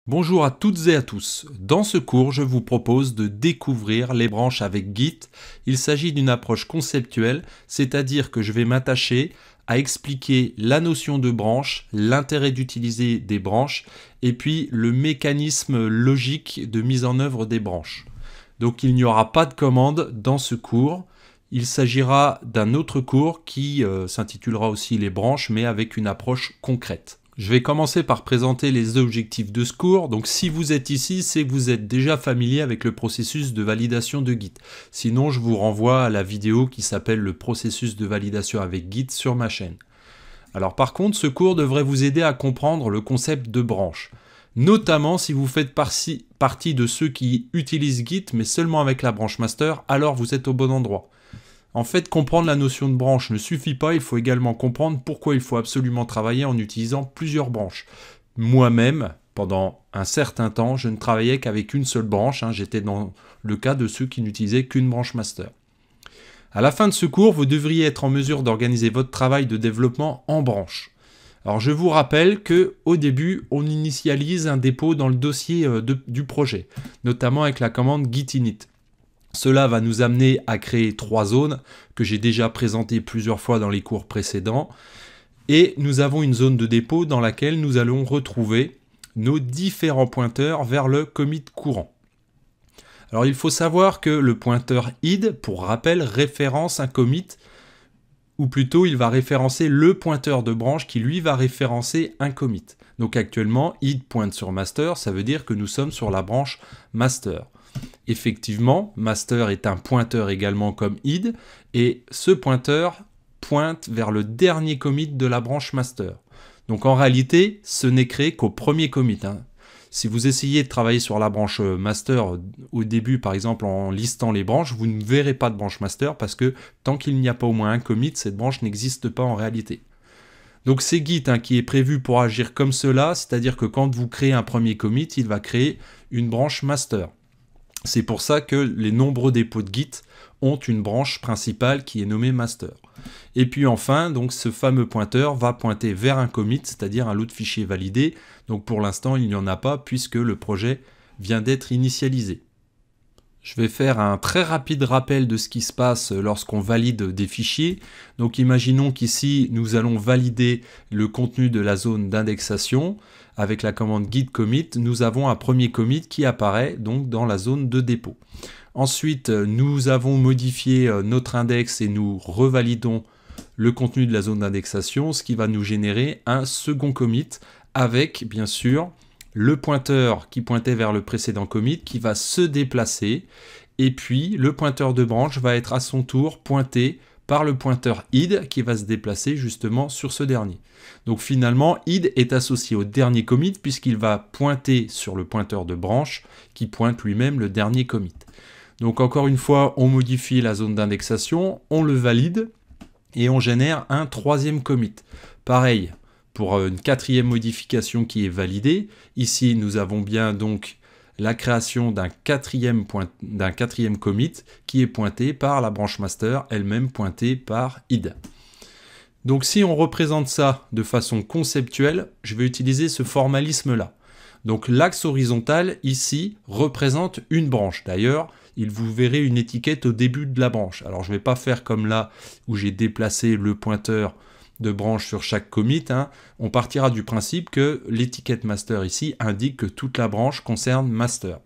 Bonjour à toutes et à tous. Dans ce cours, je vous propose de découvrir les branches avec Git. Il s'agit d'une approche conceptuelle, c'est-à-dire que je vais m'attacher à expliquer la notion de branche, l'intérêt d'utiliser des branches et puis le mécanisme logique de mise en œuvre des branches. Donc il n'y aura pas de commande dans ce cours. Il s'agira d'un autre cours qui s'intitulera aussi les branches, mais avec une approche concrète. Je vais commencer par présenter les objectifs de ce cours. Donc si vous êtes ici, c'est que vous êtes déjà familier avec le processus de validation de Git. Sinon, je vous renvoie à la vidéo qui s'appelle le processus de validation avec Git sur ma chaîne. Alors par contre, ce cours devrait vous aider à comprendre le concept de branche. Notamment si vous faites partie de ceux qui utilisent Git, mais seulement avec la branche master, alors vous êtes au bon endroit. En fait, comprendre la notion de branche ne suffit pas, il faut également comprendre pourquoi il faut absolument travailler en utilisant plusieurs branches. Moi-même, pendant un certain temps, je ne travaillais qu'avec une seule branche, j'étais dans le cas de ceux qui n'utilisaient qu'une branche master. À la fin de ce cours, vous devriez être en mesure d'organiser votre travail de développement en branches. Alors je vous rappelle qu'au début, on initialise un dépôt dans le dossier du projet, notamment avec la commande git init. Cela va nous amener à créer 3 zones que j'ai déjà présentées plusieurs fois dans les cours précédents. Et nous avons une zone de dépôt dans laquelle nous allons retrouver nos différents pointeurs vers le commit courant. Alors il faut savoir que le pointeur id, pour rappel, référence un commit, ou plutôt il va référencer le pointeur de branche qui lui va référencer un commit. Donc actuellement, id pointe sur master, ça veut dire que nous sommes sur la branche master. Effectivement, master est un pointeur également comme id, et ce pointeur pointe vers le dernier commit de la branche master. Donc en réalité, ce n'est créé qu'au premier commit. Si vous essayez de travailler sur la branche master au début, par exemple en listant les branches, vous ne verrez pas de branche master parce que tant qu'il n'y a pas au moins un commit, cette branche n'existe pas en réalité. Donc c'est Git qui est prévu pour agir comme cela, c'est-à-dire que quand vous créez un premier commit, il va créer une branche master. C'est pour ça que les nombreux dépôts de Git ont une branche principale qui est nommée master. Et puis enfin, donc ce fameux pointeur va pointer vers un commit, c'est-à-dire un lot de fichiers validés. Donc pour l'instant, il n'y en a pas puisque le projet vient d'être initialisé. Je vais faire un très rapide rappel de ce qui se passe lorsqu'on valide des fichiers. Donc imaginons qu'ici, nous allons valider le contenu de la zone d'indexation. Avec la commande git commit, nous avons un premier commit qui apparaît donc dans la zone de dépôt. Ensuite, nous avons modifié notre index et nous revalidons le contenu de la zone d'indexation, ce qui va nous générer un second commit avec, bien sûr, le pointeur qui pointait vers le précédent commit qui va se déplacer et puis le pointeur de branche va être à son tour pointé par le pointeur id qui va se déplacer justement sur ce dernier. Donc finalement, id est associé au dernier commit puisqu'il va pointer sur le pointeur de branche qui pointe lui-même le dernier commit. Donc encore une fois, on modifie la zone d'indexation, on le valide et on génère un troisième commit. Pareil, pour une quatrième modification qui est validée, ici nous avons bien donc la création d'un quatrième commit qui est pointé par la branche master, elle-même pointée par id. Donc si on représente ça de façon conceptuelle, je vais utiliser ce formalisme-là. Donc l'axe horizontal ici représente une branche. D'ailleurs, vous verrez une étiquette au début de la branche. Alors je ne vais pas faire comme là où j'ai déplacé le pointeur de branche sur chaque commit, on partira du principe que l'étiquette master ici indique que toute la branche concerne master.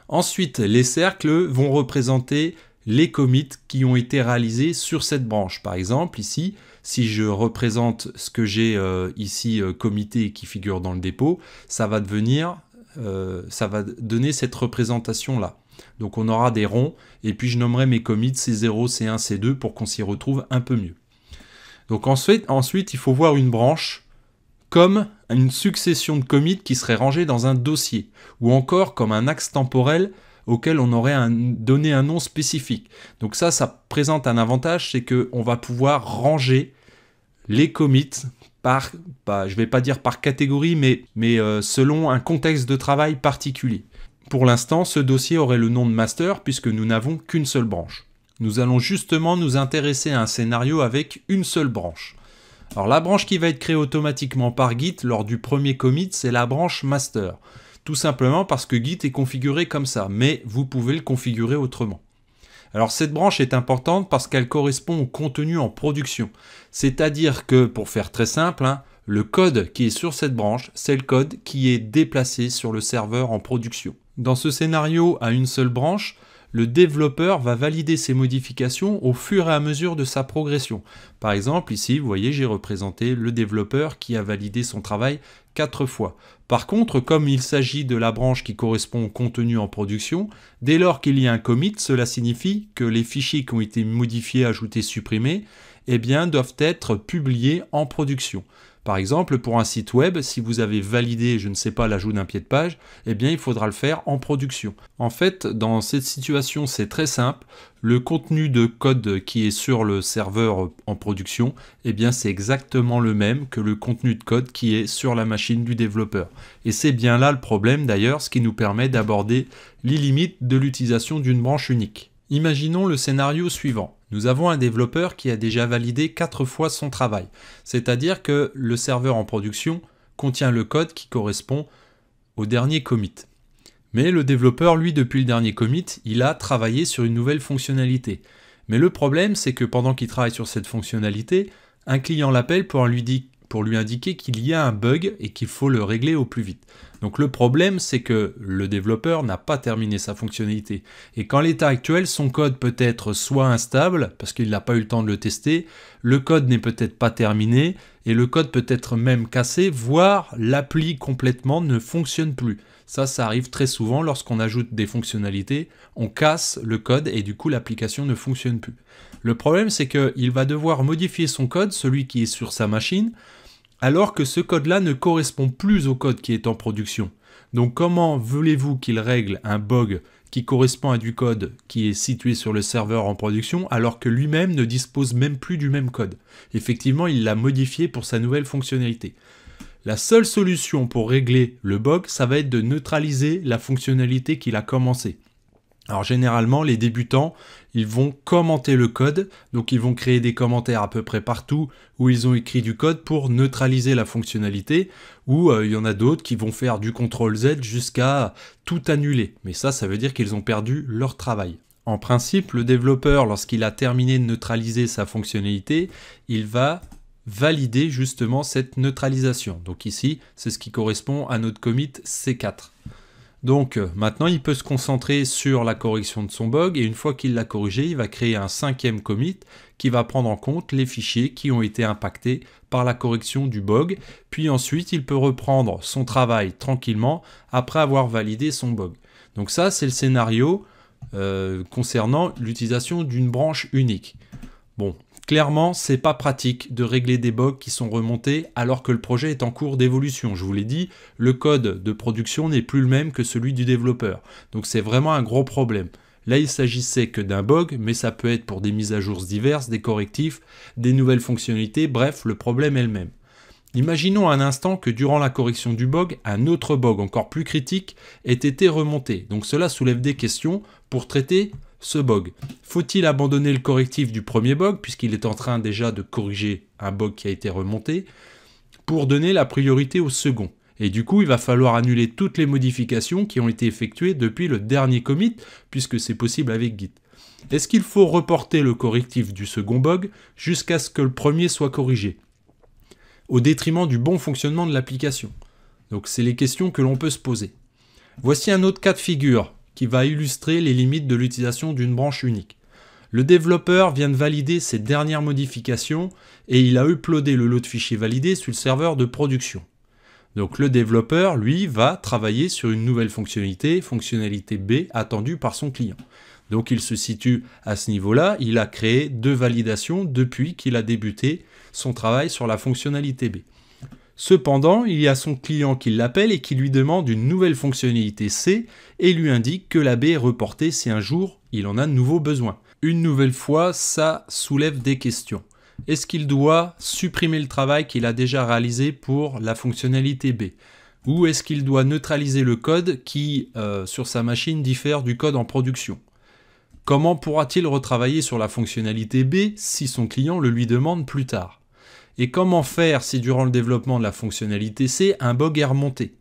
Ensuite, les cercles vont représenter les commits qui ont été réalisés sur cette branche. Par exemple, ici, si je représente ce que j'ai ici commité et qui figure dans le dépôt, ça va donner cette représentation-là. Donc on aura des ronds, et puis je nommerai mes commits C0, C1, C2 pour qu'on s'y retrouve un peu mieux. Donc ensuite, il faut voir une branche comme une succession de commits qui seraient rangés dans un dossier, ou encore comme un axe temporel auquel on aurait donné un nom spécifique. Donc ça présente un avantage, c'est qu'on va pouvoir ranger les commits par, je ne vais pas dire par catégorie, mais selon un contexte de travail particulier. Pour l'instant, ce dossier aurait le nom de master puisque nous n'avons qu'une seule branche. Nous allons justement nous intéresser à un scénario avec une seule branche. Alors la branche qui va être créée automatiquement par Git lors du premier commit, c'est la branche master. Tout simplement parce que Git est configuré comme ça, mais vous pouvez le configurer autrement. Alors cette branche est importante parce qu'elle correspond au contenu en production. C'est-à-dire que, pour faire très simple, le code qui est sur cette branche, c'est le code qui est déplacé sur le serveur en production. Dans ce scénario à une seule branche, le développeur va valider ses modifications au fur et à mesure de sa progression. Par exemple, ici, vous voyez, j'ai représenté le développeur qui a validé son travail 4 fois. Par contre, comme il s'agit de la branche qui correspond au contenu en production, dès lors qu'il y a un commit, cela signifie que les fichiers qui ont été modifiés, ajoutés, supprimés, doivent être publiés en production. Par exemple, pour un site web, si vous avez validé, je ne sais pas, l'ajout d'un pied de page, il faudra le faire en production. En fait, dans cette situation, c'est très simple. Le contenu de code qui est sur le serveur en production, c'est exactement le même que le contenu de code qui est sur la machine du développeur. Et c'est bien là le problème d'ailleurs, ce qui nous permet d'aborder les limites de l'utilisation d'une branche unique. Imaginons le scénario suivant. Nous avons un développeur qui a déjà validé 4 fois son travail. C'est-à-dire que le serveur en production contient le code qui correspond au dernier commit. Mais le développeur, lui, depuis le dernier commit, il a travaillé sur une nouvelle fonctionnalité. Mais le problème, c'est que pendant qu'il travaille sur cette fonctionnalité, un client l'appelle pour lui indiquer qu'il y a un bug et qu'il faut le régler au plus vite. Donc le problème, c'est que le développeur n'a pas terminé sa fonctionnalité. Et qu'en l'état actuel, son code peut être soit instable, parce qu'il n'a pas eu le temps de le tester, le code n'est peut-être pas terminé, et le code peut être même cassé, voire l'appli complètement ne fonctionne plus. Ça arrive très souvent lorsqu'on ajoute des fonctionnalités, on casse le code et du coup l'application ne fonctionne plus. Le problème, c'est qu'il va devoir modifier son code, celui qui est sur sa machine, alors que ce code-là ne correspond plus au code qui est en production. Donc comment voulez-vous qu'il règle un bug qui correspond à du code qui est situé sur le serveur en production, alors que lui-même ne dispose même plus du même code? Effectivement, il l'a modifié pour sa nouvelle fonctionnalité. La seule solution pour régler le bug, ça va être de neutraliser la fonctionnalité qu'il a commencé. Alors généralement, les débutants, ils vont commenter le code, donc ils vont créer des commentaires à peu près partout où ils ont écrit du code pour neutraliser la fonctionnalité, ou il y en a d'autres qui vont faire du CTRL-Z jusqu'à tout annuler. Mais ça veut dire qu'ils ont perdu leur travail. En principe, le développeur, lorsqu'il a terminé de neutraliser sa fonctionnalité, il va valider justement cette neutralisation. Donc ici, c'est ce qui correspond à notre commit C4. Donc maintenant, il peut se concentrer sur la correction de son bug et une fois qu'il l'a corrigé, il va créer un 5e commit qui va prendre en compte les fichiers qui ont été impactés par la correction du bug. Puis ensuite, il peut reprendre son travail tranquillement après avoir validé son bug. Donc ça, c'est le scénario concernant l'utilisation d'une branche unique. Bon, clairement, c'est pas pratique de régler des bugs qui sont remontés alors que le projet est en cours d'évolution. Je vous l'ai dit, le code de production n'est plus le même que celui du développeur. Donc c'est vraiment un gros problème. Là, il s'agissait que d'un bug, mais ça peut être pour des mises à jour diverses, des correctifs, des nouvelles fonctionnalités, bref, le problème est le même. Imaginons un instant que durant la correction du bug, un autre bug encore plus critique ait été remonté. Donc cela soulève des questions pour traiter ce bug. Faut-il abandonner le correctif du premier bug, puisqu'il est en train déjà de corriger un bug qui a été remonté, pour donner la priorité au second? Et du coup, il va falloir annuler toutes les modifications qui ont été effectuées depuis le dernier commit, puisque c'est possible avec Git. Est-ce qu'il faut reporter le correctif du second bug jusqu'à ce que le premier soit corrigé, au détriment du bon fonctionnement de l'application? Donc c'est les questions que l'on peut se poser. Voici un autre cas de figure qui va illustrer les limites de l'utilisation d'une branche unique. Le développeur vient de valider ses dernières modifications et il a uploadé le lot de fichiers validés sur le serveur de production. Donc le développeur, lui, va travailler sur une nouvelle fonctionnalité, fonctionnalité B, attendue par son client. Donc il se situe à ce niveau-là, il a créé 2 validations depuis qu'il a débuté son travail sur la fonctionnalité B. Cependant, il y a son client qui l'appelle et qui lui demande une nouvelle fonctionnalité C et lui indique que la B est reportée si un jour il en a de nouveau besoin. Une nouvelle fois, ça soulève des questions. Est-ce qu'il doit supprimer le travail qu'il a déjà réalisé pour la fonctionnalité B? Ou est-ce qu'il doit neutraliser le code qui, sur sa machine, diffère du code en production? Comment pourra-t-il retravailler sur la fonctionnalité B si son client le lui demande plus tard? Et comment faire si durant le développement de la fonctionnalité C, un bug est remonté?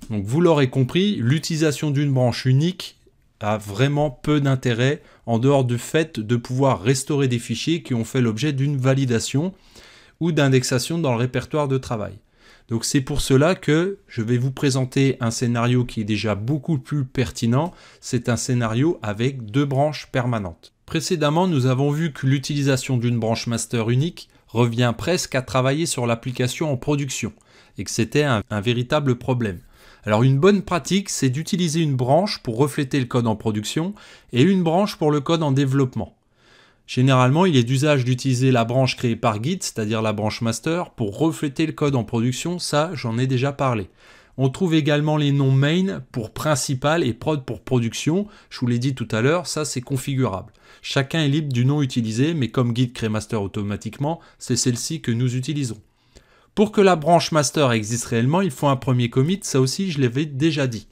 Donc vous l'aurez compris, l'utilisation d'une branche unique a vraiment peu d'intérêt en dehors du fait de pouvoir restaurer des fichiers qui ont fait l'objet d'une validation ou d'indexation dans le répertoire de travail. Donc c'est pour cela que je vais vous présenter un scénario qui est déjà beaucoup plus pertinent. C'est un scénario avec 2 branches permanentes. Précédemment, nous avons vu que l'utilisation d'une branche master unique revient presque à travailler sur l'application en production et que c'était un véritable problème. Alors une bonne pratique, c'est d'utiliser une branche pour refléter le code en production et une branche pour le code en développement. Généralement, il est d'usage d'utiliser la branche créée par Git, c'est-à-dire la branche master, pour refléter le code en production. Ça, j'en ai déjà parlé. On trouve également les noms main pour principal et prod pour production. Je vous l'ai dit tout à l'heure, ça c'est configurable. Chacun est libre du nom utilisé, mais comme Git crée master automatiquement, c'est celle-ci que nous utilisons. Pour que la branche master existe réellement, il faut un premier commit, ça aussi je l'avais déjà dit.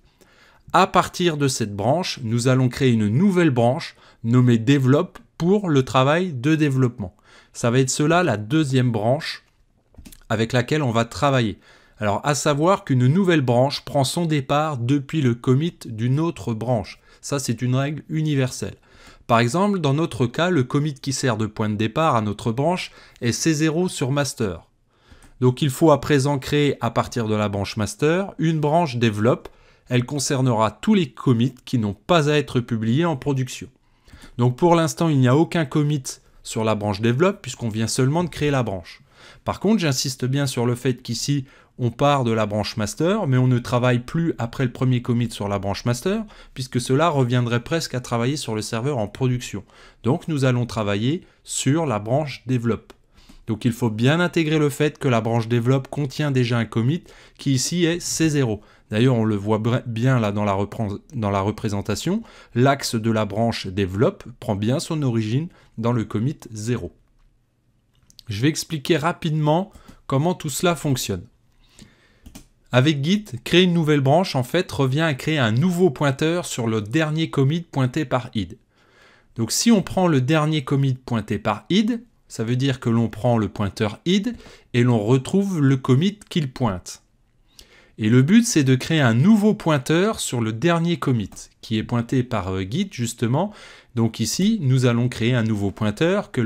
À partir de cette branche, nous allons créer une nouvelle branche nommée develop pour le travail de développement. Ça va être cela la deuxième branche avec laquelle on va travailler. Alors à savoir qu'une nouvelle branche prend son départ depuis le commit d'une autre branche. Ça c'est une règle universelle. Par exemple, dans notre cas, le commit qui sert de point de départ à notre branche est C0 sur master. Donc il faut à présent créer à partir de la branche master une branche develop. Elle concernera tous les commits qui n'ont pas à être publiés en production. Donc pour l'instant, il n'y a aucun commit sur la branche develop puisqu'on vient seulement de créer la branche. Par contre, j'insiste bien sur le fait qu'ici, on part de la branche master, mais on ne travaille plus après le premier commit sur la branche master, puisque cela reviendrait presque à travailler sur le serveur en production. Donc nous allons travailler sur la branche develop. Donc il faut bien intégrer le fait que la branche develop contient déjà un commit qui ici est C0. D'ailleurs, on le voit bien là dans la représentation, l'axe de la branche develop prend bien son origine dans le commit 0. Je vais expliquer rapidement comment tout cela fonctionne. Avec Git, créer une nouvelle branche en fait revient à créer un nouveau pointeur sur le dernier commit pointé par id. Donc si on prend le dernier commit pointé par id, ça veut dire que l'on prend le pointeur id et l'on retrouve le commit qu'il pointe. Et le but, c'est de créer un nouveau pointeur sur le dernier commit, qui est pointé par Git, justement. Donc ici, nous allons créer un nouveau pointeur que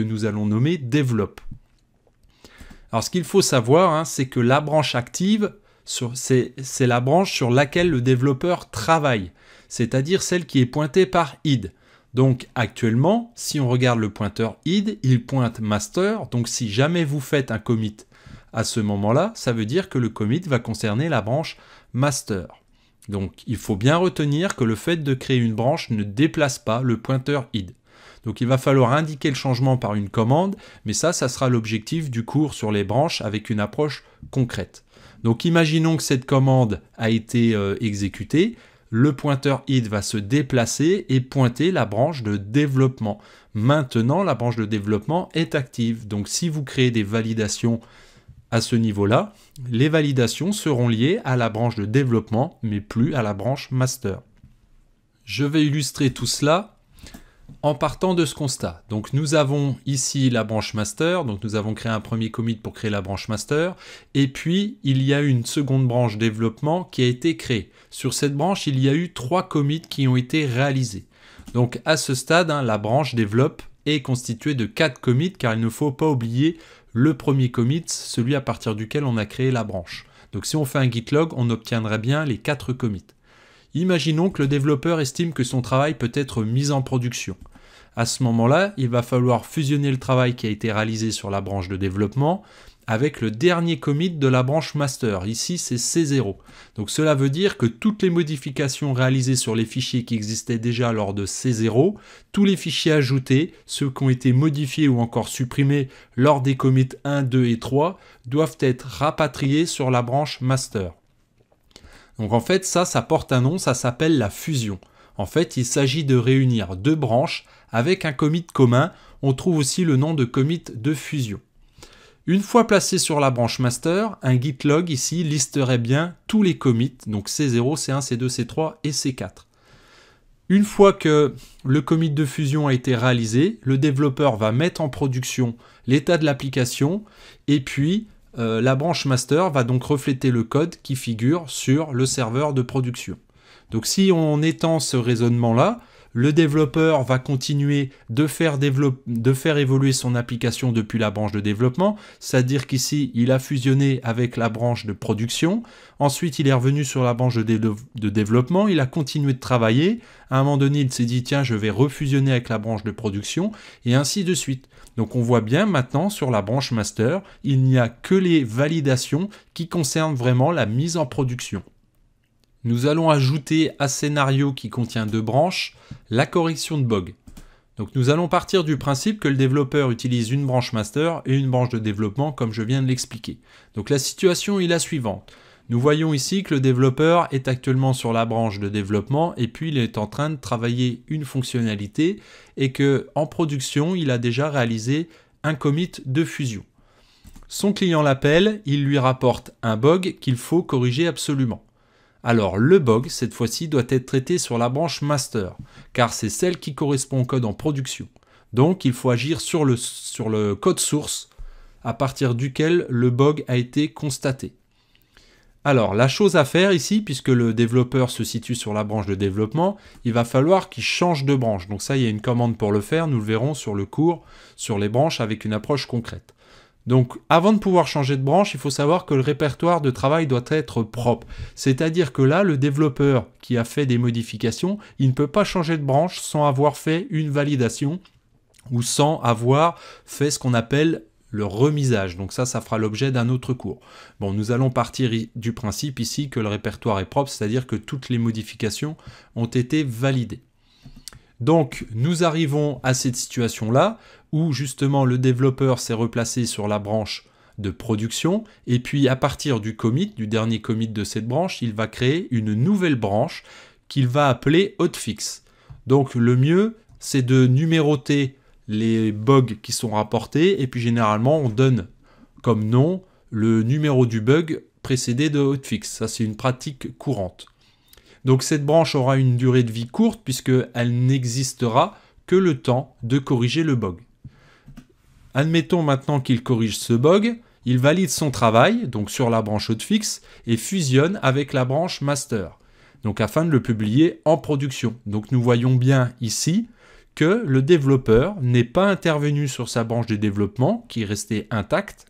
nous allons nommer develop. Alors, ce qu'il faut savoir, c'est que la branche active, c'est la branche sur laquelle le développeur travaille, c'est-à-dire celle qui est pointée par id. Donc, actuellement, si on regarde le pointeur id, il pointe master. Donc, si jamais vous faites un commit à ce moment-là, ça veut dire que le commit va concerner la branche master. Donc il faut bien retenir que le fait de créer une branche ne déplace pas le pointeur id. Donc il va falloir indiquer le changement par une commande, mais ça sera l'objectif du cours sur les branches avec une approche concrète. Donc imaginons que cette commande a été exécutée, le pointeur id va se déplacer et pointer la branche de développement. Maintenant, la branche de développement est active. Donc si vous créez des validations à ce niveau-là, les validations seront liées à la branche de développement, mais plus à la branche master. Je vais illustrer tout cela en partant de ce constat. Donc nous avons ici la branche master, donc nous avons créé un premier commit pour créer la branche master, et puis il y a une seconde branche développement qui a été créée. Sur cette branche, il y a eu 3 commits qui ont été réalisés. Donc à ce stade, la branche develop est constituée de 4 commits, car il ne faut pas oublier le premier commit, celui à partir duquel on a créé la branche. Donc si on fait un git log, on obtiendrait bien les 4 commits. Imaginons que le développeur estime que son travail peut être mis en production. À ce moment-là, il va falloir fusionner le travail qui a été réalisé sur la branche de développement avec le dernier commit de la branche master. Ici, c'est C0. Donc cela veut dire que toutes les modifications réalisées sur les fichiers qui existaient déjà lors de C0, tous les fichiers ajoutés, ceux qui ont été modifiés ou encore supprimés lors des commits 1, 2 et 3, doivent être rapatriés sur la branche master. Donc en fait, ça porte un nom, ça s'appelle la fusion. En fait, il s'agit de réunir 2 branches avec un commit commun. On trouve aussi le nom de commit de fusion. Une fois placé sur la branche master, un git log ici listerait bien tous les commits, donc C0, C1, C2, C3 et C4. Une fois que le commit de fusion a été réalisé, le développeur va mettre en production l'état de l'application et puis la branche master va donc refléter le code qui figure sur le serveur de production. Donc si on étend ce raisonnement-là, le développeur va continuer de faire évoluer son application depuis la branche de développement, c'est-à-dire qu'ici, il a fusionné avec la branche de production, ensuite il est revenu sur la branche de développement, il a continué de travailler, à un moment donné, il s'est dit, tiens, je vais refusionner avec la branche de production, et ainsi de suite. Donc on voit bien maintenant, sur la branche master, il n'y a que les validations qui concernent vraiment la mise en production. Nous allons ajouter à scénario qui contient 2 branches, la correction de bug. Donc nous allons partir du principe que le développeur utilise une branche master et une branche de développement comme je viens de l'expliquer. Donc la situation est la suivante. Nous voyons ici que le développeur est actuellement sur la branche de développement et puis il est en train de travailler une fonctionnalité et que en production, il a déjà réalisé un commit de fusion. Son client l'appelle, il lui rapporte un bug qu'il faut corriger absolument. Alors le bug, cette fois-ci, doit être traité sur la branche master, car c'est celle qui correspond au code en production. Donc il faut agir sur le code source, à partir duquel le bug a été constaté. Alors la chose à faire ici, puisque le développeur se situe sur la branche de développement, il va falloir qu'il change de branche. Donc ça, il y a une commande pour le faire, nous le verrons sur le cours, sur les branches avec une approche concrète. Donc, avant de pouvoir changer de branche, il faut savoir que le répertoire de travail doit être propre. C'est-à-dire que là, le développeur qui a fait des modifications, il ne peut pas changer de branche sans avoir fait une validation ou sans avoir fait ce qu'on appelle le remisage. Donc ça fera l'objet d'un autre cours. Bon, nous allons partir du principe ici que le répertoire est propre, c'est-à-dire que toutes les modifications ont été validées. Donc, nous arrivons à cette situation-là où justement le développeur s'est replacé sur la branche de production et puis à partir du commit, du dernier commit de cette branche, il va créer une nouvelle branche qu'il va appeler hotfix. Donc, le mieux, c'est de numéroter les bugs qui sont rapportés et puis généralement, on donne comme nom le numéro du bug précédé de hotfix. Ça, c'est une pratique courante. Donc cette branche aura une durée de vie courte puisqu'elle n'existera que le temps de corriger le bug. Admettons maintenant qu'il corrige ce bug, il valide son travail, donc sur la branche hotfix, et fusionne avec la branche master, donc afin de le publier en production. Donc nous voyons bien ici que le développeur n'est pas intervenu sur sa branche de développement, qui est restée intacte,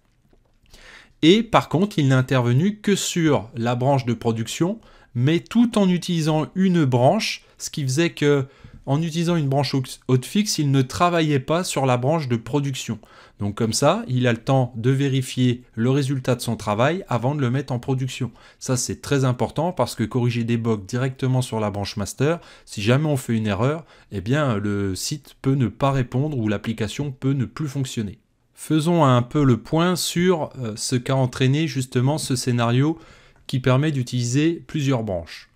et par contre il n'est intervenu que sur la branche de production, mais tout en utilisant une branche, ce qui faisait que, en utilisant une branche hotfix, il ne travaillait pas sur la branche de production. Donc comme ça, il a le temps de vérifier le résultat de son travail avant de le mettre en production. Ça, c'est très important parce que corriger des bugs directement sur la branche master, si jamais on fait une erreur, eh bien le site peut ne pas répondre ou l'application peut ne plus fonctionner. Faisons un peu le point sur ce qu'a entraîné justement ce scénario qui permet d'utiliser plusieurs branches.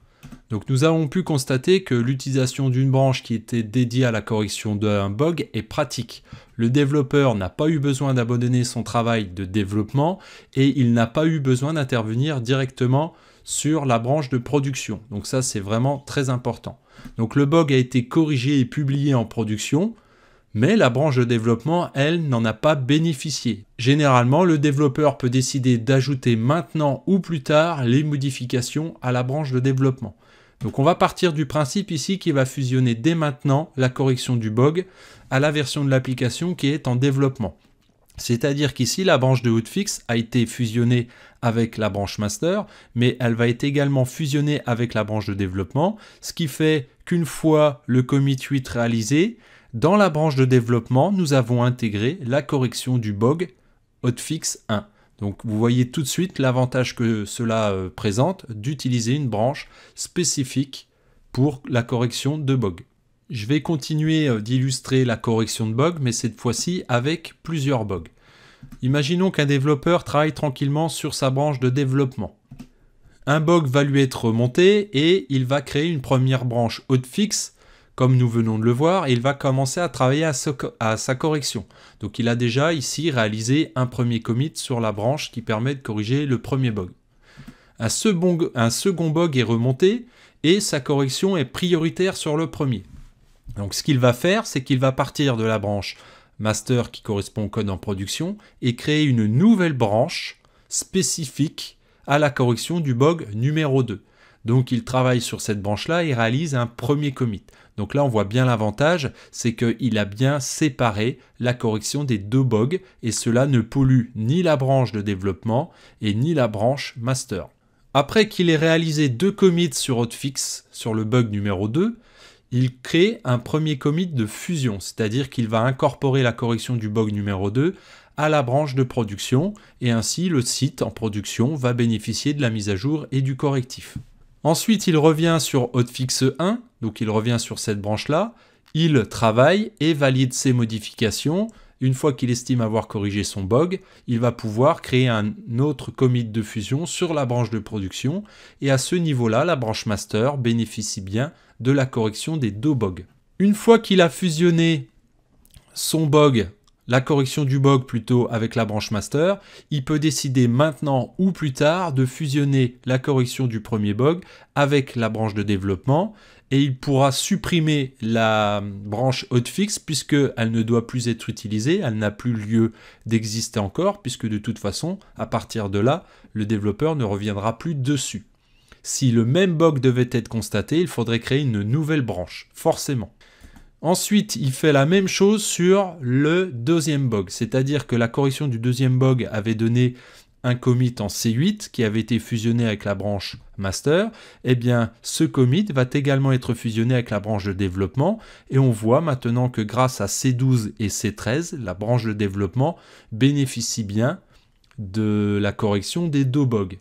Donc nous avons pu constater que l'utilisation d'une branche qui était dédiée à la correction d'un bug est pratique. Le développeur n'a pas eu besoin d'abandonner son travail de développement et il n'a pas eu besoin d'intervenir directement sur la branche de production. Donc ça, c'est vraiment très important. Donc le bug a été corrigé et publié en production, mais la branche de développement, elle, n'en a pas bénéficié. Généralement, le développeur peut décider d'ajouter maintenant ou plus tard les modifications à la branche de développement. Donc on va partir du principe ici qu'il va fusionner dès maintenant la correction du bug à la version de l'application qui est en développement. C'est-à-dire qu'ici, la branche de hotfix a été fusionnée avec la branche master, mais elle va être également fusionnée avec la branche de développement, ce qui fait qu'une fois le commit 8 réalisé, dans la branche de développement, nous avons intégré la correction du bug hotfix 1. Donc vous voyez tout de suite l'avantage que cela présente d'utiliser une branche spécifique pour la correction de bugs. Je vais continuer d'illustrer la correction de bugs, mais cette fois-ci avec plusieurs bugs. Imaginons qu'un développeur travaille tranquillement sur sa branche de développement. Un bug va lui être remonté et il va créer une première branche hotfix, comme nous venons de le voir, et il va commencer à travailler à sa correction. Donc il a déjà ici réalisé un premier commit sur la branche qui permet de corriger le premier bug. un second bug est remonté et sa correction est prioritaire sur le premier. Donc ce qu'il va faire, c'est qu'il va partir de la branche master qui correspond au code en production et créer une nouvelle branche spécifique à la correction du bug numéro 2. Donc il travaille sur cette branche-là et réalise un premier commit. Donc là on voit bien l'avantage, c'est qu'il a bien séparé la correction des deux bugs et cela ne pollue ni la branche de développement et ni la branche master. Après qu'il ait réalisé 2 commits sur hotfix sur le bug numéro 2, il crée un premier commit de fusion, c'est-à-dire qu'il va incorporer la correction du bug numéro 2 à la branche de production et ainsi le site en production va bénéficier de la mise à jour et du correctif. Ensuite, il revient sur hotfix 1, donc il revient sur cette branche-là, il travaille et valide ses modifications. Une fois qu'il estime avoir corrigé son bug, il va pouvoir créer un autre commit de fusion sur la branche de production et à ce niveau-là, la branche master bénéficie bien de la correction des deux bugs. Une fois qu'il a fusionné son bug, la correction du bug plutôt avec la branche master, il peut décider maintenant ou plus tard de fusionner la correction du premier bug avec la branche de développement et il pourra supprimer la branche hotfix puisqu'elle ne doit plus être utilisée, elle n'a plus lieu d'exister encore puisque de toute façon, à partir de là, le développeur ne reviendra plus dessus. Si le même bug devait être constaté, il faudrait créer une nouvelle branche, forcément. Ensuite, il fait la même chose sur le deuxième bug, c'est-à-dire que la correction du deuxième bug avait donné un commit en C8 qui avait été fusionné avec la branche master. Eh bien, ce commit va également être fusionné avec la branche de développement et on voit maintenant que grâce à C12 et C13, la branche de développement bénéficie bien de la correction des deux bugs.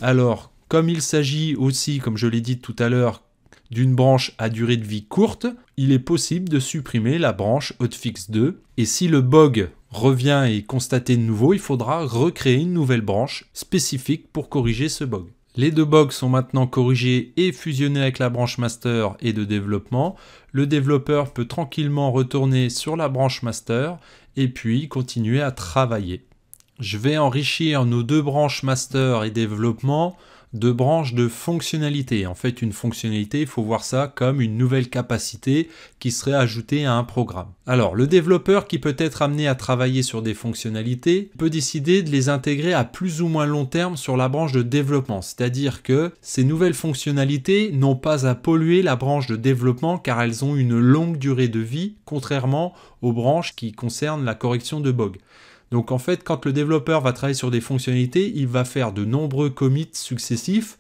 Alors, comme il s'agit aussi, comme je l'ai dit tout à l'heure, d'une branche à durée de vie courte, il est possible de supprimer la branche hotfix 2 et si le bug revient et est constaté de nouveau, il faudra recréer une nouvelle branche spécifique pour corriger ce bug. Les deux bugs sont maintenant corrigés et fusionnés avec la branche master et de développement. Le développeur peut tranquillement retourner sur la branche master et puis continuer à travailler. Je vais enrichir nos deux branches master et développement de branches de fonctionnalité. En fait, une fonctionnalité, il faut voir ça comme une nouvelle capacité qui serait ajoutée à un programme. Alors, le développeur qui peut être amené à travailler sur des fonctionnalités peut décider de les intégrer à plus ou moins long terme sur la branche de développement. C'est-à-dire que ces nouvelles fonctionnalités n'ont pas à polluer la branche de développement car elles ont une longue durée de vie, contrairement aux branches qui concernent la correction de bugs. Donc en fait, quand le développeur va travailler sur des fonctionnalités, il va faire de nombreux commits successifs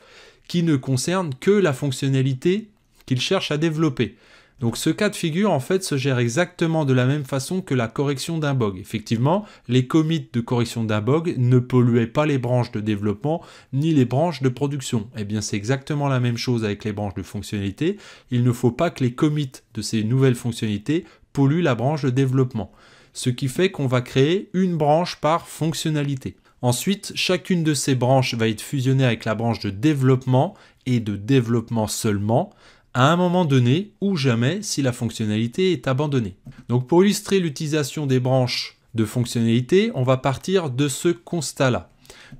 qui ne concernent que la fonctionnalité qu'il cherche à développer. Donc ce cas de figure, en fait, se gère exactement de la même façon que la correction d'un bug. Effectivement, les commits de correction d'un bug ne polluaient pas les branches de développement ni les branches de production. Eh bien, c'est exactement la même chose avec les branches de fonctionnalité. Il ne faut pas que les commits de ces nouvelles fonctionnalités polluent la branche de développement. Ce qui fait qu'on va créer une branche par fonctionnalité. Ensuite, chacune de ces branches va être fusionnée avec la branche de développement et de développement seulement à un moment donné ou jamais si la fonctionnalité est abandonnée. Donc pour illustrer l'utilisation des branches de fonctionnalité, on va partir de ce constat-là.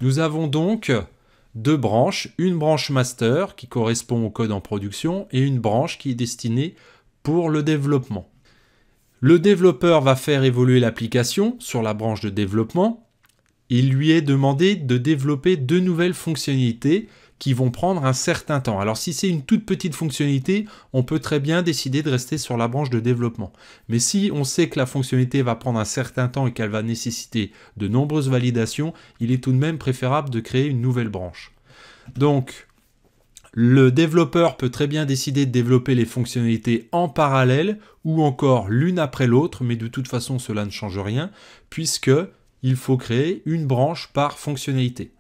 Nous avons donc deux branches, une branche master qui correspond au code en production et une branche qui est destinée pour le développement. Le développeur va faire évoluer l'application sur la branche de développement. Il lui est demandé de développer deux nouvelles fonctionnalités qui vont prendre un certain temps. Alors si c'est une toute petite fonctionnalité, on peut très bien décider de rester sur la branche de développement. Mais si on sait que la fonctionnalité va prendre un certain temps et qu'elle va nécessiter de nombreuses validations, il est tout de même préférable de créer une nouvelle branche. Donc, le développeur peut très bien décider de développer les fonctionnalités en parallèle ou encore l'une après l'autre, mais de toute façon cela ne change rien puisqu'il faut créer une branche par fonctionnalité.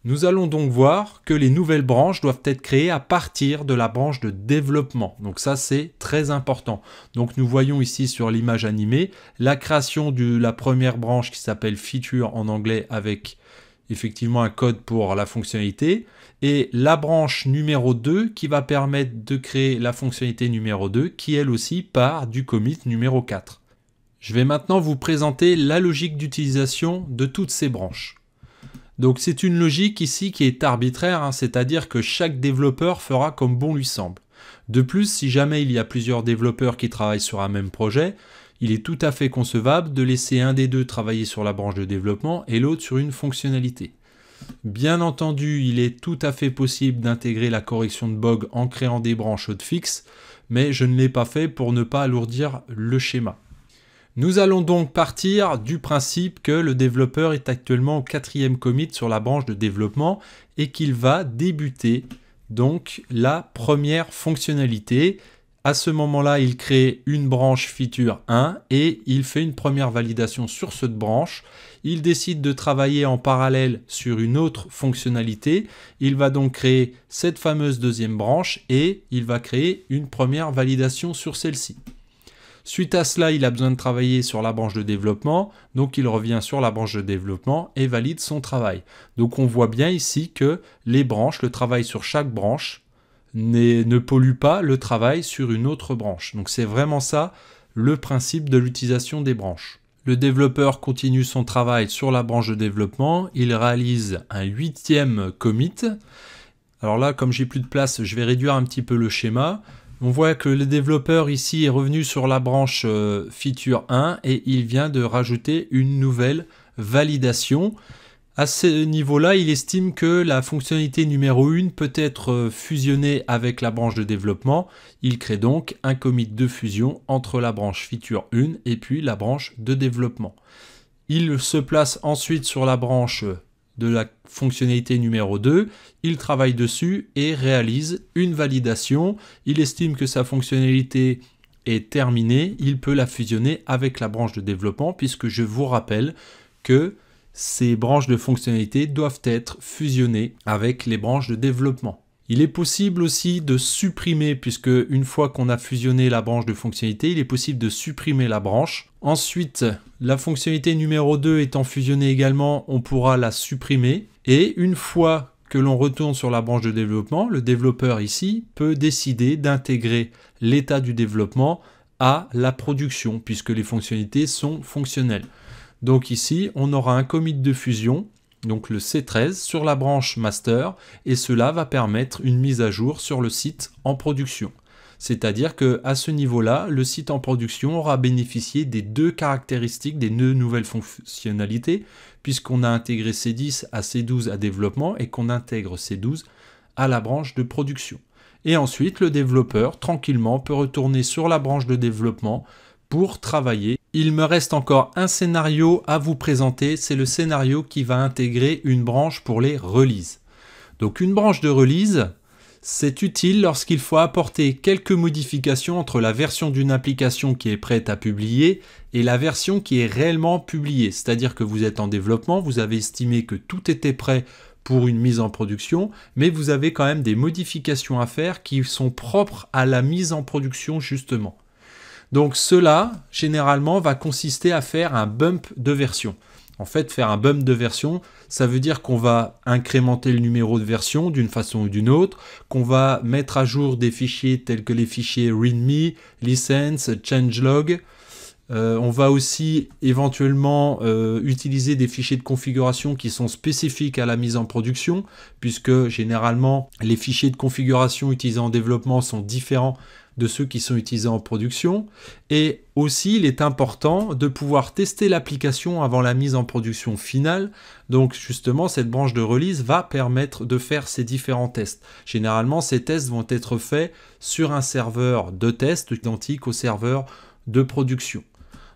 Nous allons donc voir que les nouvelles branches doivent être créées à partir de la branche de développement. Donc ça c'est très important. Donc nous voyons ici sur l'image animée la création de la première branche qui s'appelle feature en anglais avec effectivement un code pour la fonctionnalité et la branche numéro 2 qui va permettre de créer la fonctionnalité numéro 2 qui elle aussi part du commit numéro 4. Je vais maintenant vous présenter la logique d'utilisation de toutes ces branches. Donc c'est une logique ici qui est arbitraire, hein, c'est-à-dire que chaque développeur fera comme bon lui semble. De plus, si jamais il y a plusieurs développeurs qui travaillent sur un même projet, il est tout à fait concevable de laisser un des deux travailler sur la branche de développement et l'autre sur une fonctionnalité. Bien entendu, il est tout à fait possible d'intégrer la correction de bug en créant des branches hotfix, mais je ne l'ai pas fait pour ne pas alourdir le schéma. Nous allons donc partir du principe que le développeur est actuellement au 4e commit sur la branche de développement et qu'il va débuter donc la première fonctionnalité. À ce moment-là, il crée une branche feature 1 et il fait une première validation sur cette branche. Il décide de travailler en parallèle sur une autre fonctionnalité. Il va donc créer cette fameuse deuxième branche et il va créer une première validation sur celle-ci. Suite à cela, il a besoin de travailler sur la branche de développement, donc il revient sur la branche de développement et valide son travail. Donc on voit bien ici que les branches, le travail sur chaque branche, ne pollue pas le travail sur une autre branche. Donc c'est vraiment ça le principe de l'utilisation des branches. Le développeur continue son travail sur la branche de développement, il réalise un 8e commit. Alors là, comme j'ai plus de place, je vais réduire un petit peu le schéma. On voit que le développeur ici est revenu sur la branche feature 1 et il vient de rajouter une nouvelle validation. À ce niveau-là, il estime que la fonctionnalité numéro 1 peut être fusionnée avec la branche de développement. Il crée donc un commit de fusion entre la branche feature 1 et puis la branche de développement. Il se place ensuite sur la branche de la fonctionnalité numéro 2, il travaille dessus et réalise une validation. Il estime que sa fonctionnalité est terminée, il peut la fusionner avec la branche de développement puisque je vous rappelle que ces branches de fonctionnalité doivent être fusionnées avec les branches de développement. Il est possible aussi de supprimer, puisque une fois qu'on a fusionné la branche de fonctionnalité, il est possible de supprimer la branche. Ensuite, la fonctionnalité numéro 2 étant fusionnée également, on pourra la supprimer. Et une fois que l'on retourne sur la branche de développement, le développeur ici peut décider d'intégrer l'état du développement à la production, puisque les fonctionnalités sont fonctionnelles. Donc ici, on aura un commit de fusion, donc le C13, sur la branche master, et cela va permettre une mise à jour sur le site en production. C'est-à-dire qu'à ce niveau-là, le site en production aura bénéficié des deux caractéristiques, des deux nouvelles fonctionnalités, puisqu'on a intégré C10 à C12 à développement et qu'on intègre C12 à la branche de production. Et ensuite, le développeur, tranquillement, peut retourner sur la branche de développement pour travailler. Il me reste encore un scénario à vous présenter, c'est le scénario qui va intégrer une branche pour les releases. Donc une branche de release, c'est utile lorsqu'il faut apporter quelques modifications entre la version d'une application qui est prête à publier et la version qui est réellement publiée. C'est-à-dire que vous êtes en développement, vous avez estimé que tout était prêt pour une mise en production, mais vous avez quand même des modifications à faire qui sont propres à la mise en production justement. Donc cela, généralement, va consister à faire un bump de version. En fait, faire un bump de version, ça veut dire qu'on va incrémenter le numéro de version d'une façon ou d'une autre, qu'on va mettre à jour des fichiers tels que les fichiers readme, license, changelog. On va aussi éventuellement utiliser des fichiers de configuration qui sont spécifiques à la mise en production, puisque généralement, les fichiers de configuration utilisés en développement sont différents de ceux qui sont utilisés en production. Et aussi, il est important de pouvoir tester l'application avant la mise en production finale. Donc justement, cette branche de release va permettre de faire ces différents tests. Généralement, ces tests vont être faits sur un serveur de test identique au serveur de production.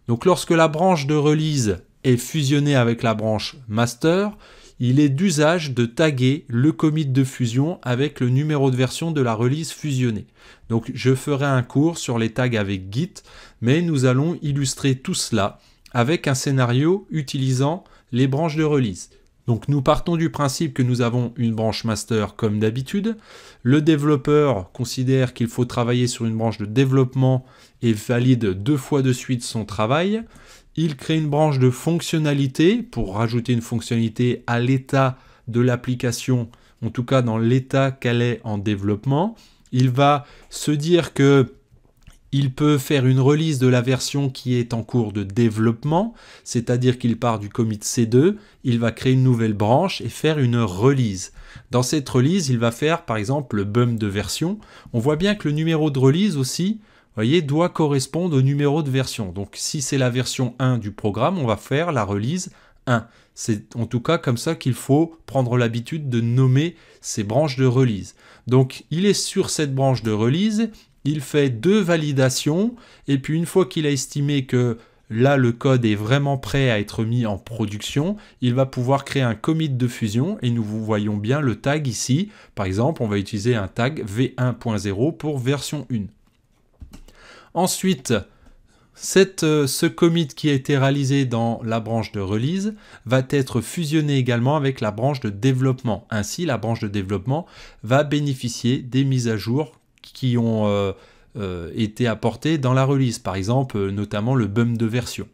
Donc lorsque la branche de release est fusionnée avec la branche master, il est d'usage de taguer le commit de fusion avec le numéro de version de la release fusionnée. Donc je ferai un cours sur les tags avec Git, mais nous allons illustrer tout cela avec un scénario utilisant les branches de release. Donc nous partons du principe que nous avons une branche master comme d'habitude. Le développeur considère qu'il faut travailler sur une branche de développement et valide 2 fois de suite son travail. Il crée une branche de fonctionnalité pour rajouter une fonctionnalité à l'état de l'application, en tout cas dans l'état qu'elle est en développement. Il va se dire que Il peut faire une release de la version qui est en cours de développement, c'est-à-dire qu'il part du commit C2, il va créer une nouvelle branche et faire une release. Dans cette release, il va faire par exemple le bump de version. On voit bien que le numéro de release aussi, voyez, doit correspondre au numéro de version. Donc si c'est la version 1 du programme, on va faire la release 1. C'est en tout cas comme ça qu'il faut prendre l'habitude de nommer ces branches de release. Donc il est sur cette branche de release, il fait 2 validations, et puis une fois qu'il a estimé que là le code est vraiment prêt à être mis en production, il va pouvoir créer un commit de fusion, et nous voyons bien le tag ici. Par exemple, on va utiliser un tag v1.0 pour version 1. Ensuite, ce commit qui a été réalisé dans la branche de release va être fusionné également avec la branche de développement. Ainsi, la branche de développement va bénéficier des mises à jour qui ont été apportées dans la release, par exemple notamment le bump de version.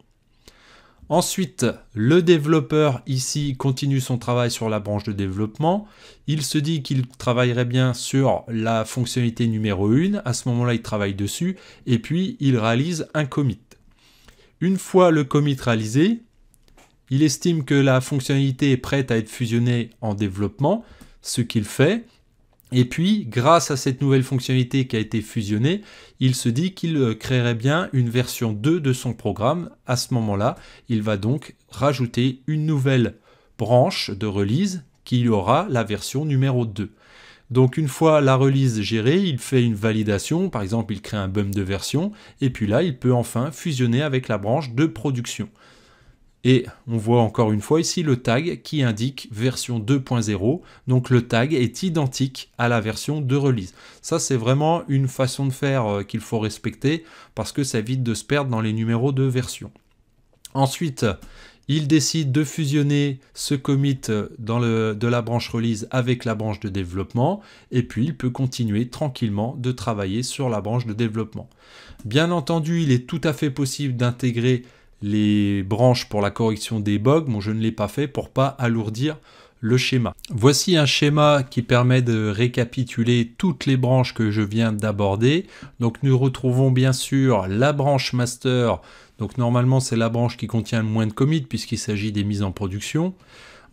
Ensuite, le développeur ici continue son travail sur la branche de développement. Il se dit qu'il travaillerait bien sur la fonctionnalité numéro 1. À ce moment-là, il travaille dessus et puis il réalise un commit. Une fois le commit réalisé, il estime que la fonctionnalité est prête à être fusionnée en développement, ce qu'il fait. Et puis, grâce à cette nouvelle fonctionnalité qui a été fusionnée, il se dit qu'il créerait bien une version 2 de son programme. À ce moment-là, il va donc rajouter une nouvelle branche de release qui aura la version numéro 2. Donc une fois la release gérée, il fait une validation, par exemple il crée un bump de version, et puis là il peut enfin fusionner avec la branche de production. Et on voit encore une fois ici le tag qui indique version 2.0, donc le tag est identique à la version de release. Ça c'est vraiment une façon de faire qu'il faut respecter parce que ça évite de se perdre dans les numéros de version. Ensuite, il décide de fusionner ce commit de la branche release avec la branche de développement et puis il peut continuer tranquillement de travailler sur la branche de développement. Bien entendu, il est tout à fait possible d'intégrer les branches pour la correction des bugs. Bon, je ne l'ai pas fait pour pas alourdir le schéma. Voici un schéma qui permet de récapituler toutes les branches que je viens d'aborder. Donc nous retrouvons bien sûr la branche master. Donc normalement c'est la branche qui contient le moins de commits puisqu'il s'agit des mises en production.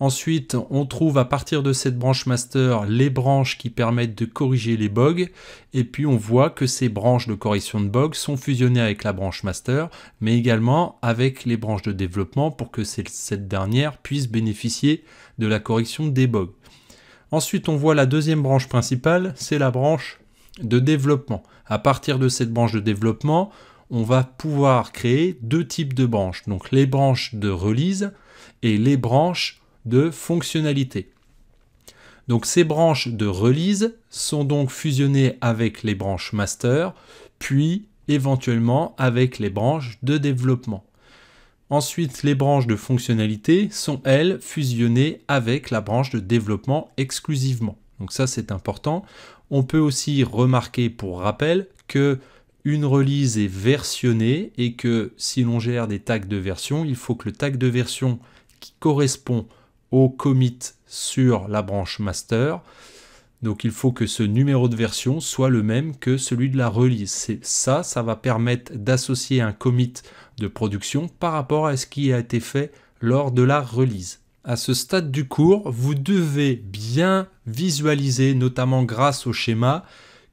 Ensuite, on trouve à partir de cette branche master les branches qui permettent de corriger les bugs. Et puis on voit que ces branches de correction de bugs sont fusionnées avec la branche master, mais également avec les branches de développement pour que cette dernière puisse bénéficier de la correction des bugs. Ensuite, on voit la deuxième branche principale, c'est la branche de développement. À partir de cette branche de développement, on va pouvoir créer 2 types de branches. Donc les branches de release et les branches de fonctionnalité. Donc ces branches de release sont donc fusionnées avec les branches master, puis éventuellement avec les branches de développement. Ensuite, les branches de fonctionnalité sont elles fusionnées avec la branche de développement exclusivement. Donc ça c'est important. On peut aussi remarquer pour rappel que une release est versionnée et que si l'on gère des tags de version, il faut que le tag de version qui correspond au commit sur la branche master. Donc il faut que ce numéro de version soit le même que celui de la release. Ça va permettre d'associer un commit de production par rapport à ce qui a été fait lors de la release. À ce stade du cours, vous devez bien visualiser, notamment grâce au schéma,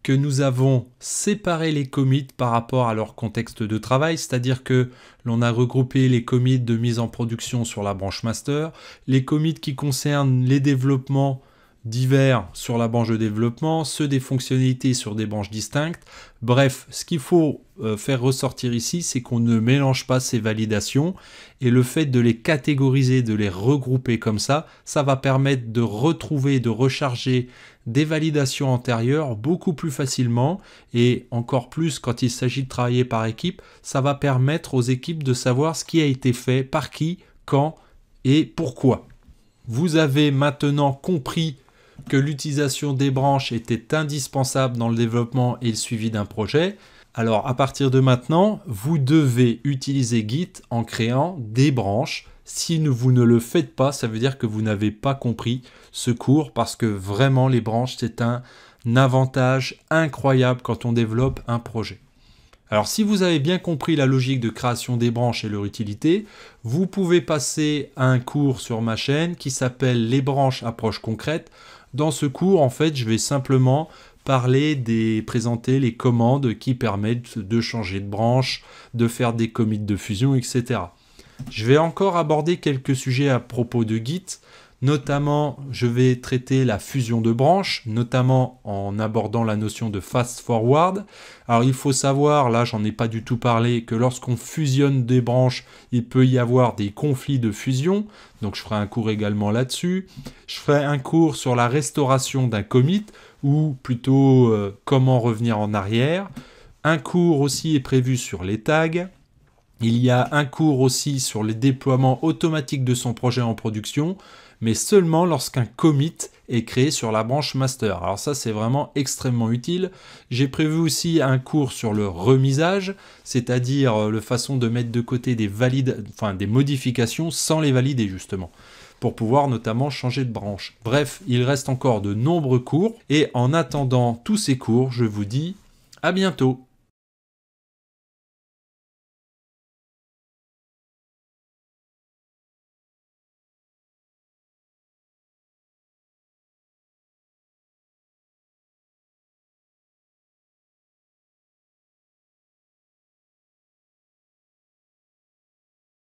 que nous avons séparé les commits par rapport à leur contexte de travail, c'est-à-dire que l'on a regroupé les commits de mise en production sur la branche master, les commits qui concernent les développements divers sur la branche de développement, ceux des fonctionnalités sur des branches distinctes. Bref, ce qu'il faut faire ressortir ici, c'est qu'on ne mélange pas ces validations et le fait de les catégoriser, de les regrouper comme ça va permettre de retrouver, de recharger des validations antérieures beaucoup plus facilement et encore plus quand il s'agit de travailler par équipe, ça va permettre aux équipes de savoir ce qui a été fait, par qui, quand et pourquoi. Vous avez maintenant compris que l'utilisation des branches était indispensable dans le développement et le suivi d'un projet. Alors à partir de maintenant, vous devez utiliser Git en créant des branches. Si vous ne le faites pas, ça veut dire que vous n'avez pas compris ce cours parce que vraiment les branches, c'est un avantage incroyable quand on développe un projet. Alors si vous avez bien compris la logique de création des branches et leur utilité, vous pouvez passer à un cours sur ma chaîne qui s'appelle Les branches approche concrète. Dans ce cours, en fait, je vais simplement présenter les commandes qui permettent de changer de branche, de faire des commits de fusion, etc. Je vais encore aborder quelques sujets à propos de Git. Notamment, je vais traiter la fusion de branches, notamment en abordant la notion de fast forward. Alors il faut savoir, là j'en ai pas du tout parlé, que lorsqu'on fusionne des branches, il peut y avoir des conflits de fusion. Donc je ferai un cours également là-dessus. Je ferai un cours sur la restauration d'un commit, ou plutôt comment revenir en arrière. Un cours aussi est prévu sur les tags. Il y a un cours aussi sur le déploiement automatique de son projet en production, mais seulement lorsqu'un commit est créé sur la branche master. Alors ça, c'est vraiment extrêmement utile. J'ai prévu aussi un cours sur le remisage, c'est-à-dire la façon de mettre de côté des modifications sans les valider justement, pour pouvoir notamment changer de branche. Bref, il reste encore de nombreux cours, et en attendant tous ces cours, je vous dis à bientôt.